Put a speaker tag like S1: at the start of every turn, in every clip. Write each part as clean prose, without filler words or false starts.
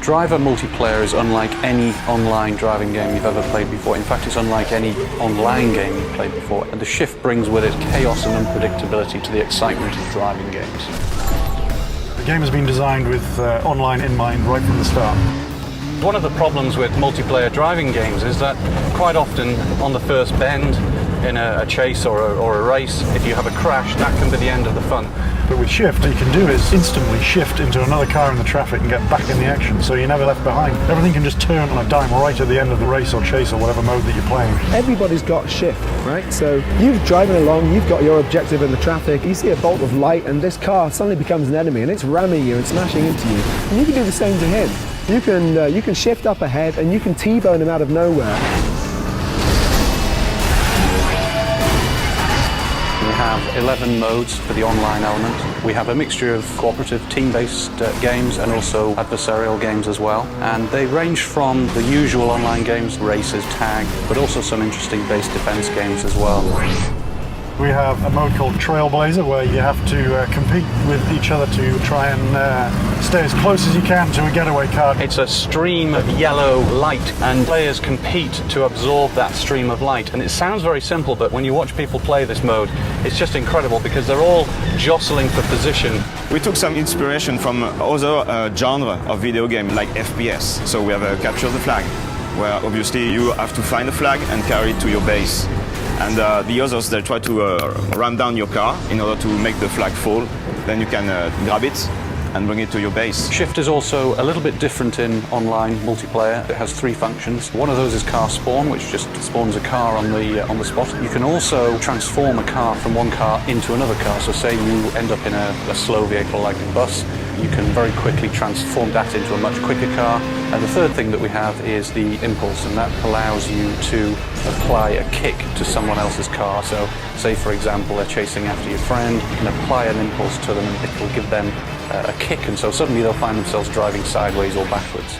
S1: Driver multiplayer is unlike any online driving game you've ever played before. In fact, it's unlike any online game you've played before. And the Shift brings with it chaos and unpredictability to the excitement of driving games.
S2: The game has been designed with online in mind right from the start.
S1: One of the problems with multiplayer driving games is that quite often on the first bend in a chase or a race, if you have a crash, that can be the end of the fun.
S2: But with Shift, what you can do is instantly shift into another car in the traffic and get back in the action, so you're never left behind. Everything can just turn on a dime right at the end of the race or chase or whatever mode that you're playing.
S3: Everybody's got Shift, right? So you're driving along, you've got your objective in the traffic, you see a bolt of light and this car suddenly becomes an enemy and it's ramming you and smashing into you. And you can do the same to him. You can shift up ahead and you can T-bone him out of nowhere.
S1: We have 11 modes for the online element. We have a mixture of cooperative, team-based games and also adversarial games as well. And they range from the usual online games, races, tag, but also some interesting base defense games as well.
S2: We have a mode called Trailblazer where you have to compete with each other to try and stay as close as you can to a getaway car.
S1: It's a stream of yellow light and players compete to absorb that stream of light. And it sounds very simple, but when you watch people play this mode, it's just incredible because they're all jostling for position.
S4: We took some inspiration from other genre of video game like FPS. So we have a Capture the Flag, where obviously you have to find a flag and carry it to your base. And the others, they try to ram down your car in order to make the flag fall. Then you can grab it and bring it to your base.
S1: Shift is also a little bit different in online multiplayer. It has 3 functions. One of those is car spawn, which just spawns a car on the spot. You can also transform a car from one car into another car. So say you end up in a slow vehicle like a bus, you can very quickly transform that into a much quicker car. And the third thing that we have is the impulse, and that allows you to apply a kick to someone else's car. So say, for example, they're chasing after your friend, you can apply an impulse to them and it will give them a kick, and so suddenly they'll find themselves driving sideways or backwards.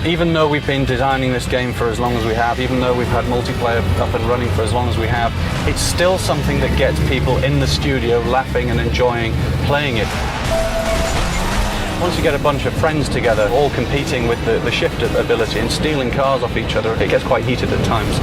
S1: Even though we've been designing this game for as long as we have, even though we've had multiplayer up and running for as long as we have, it's still something that gets people in the studio laughing and enjoying playing it. Once you get a bunch of friends together, all competing with the Shift ability and stealing cars off each other, it gets quite heated at times.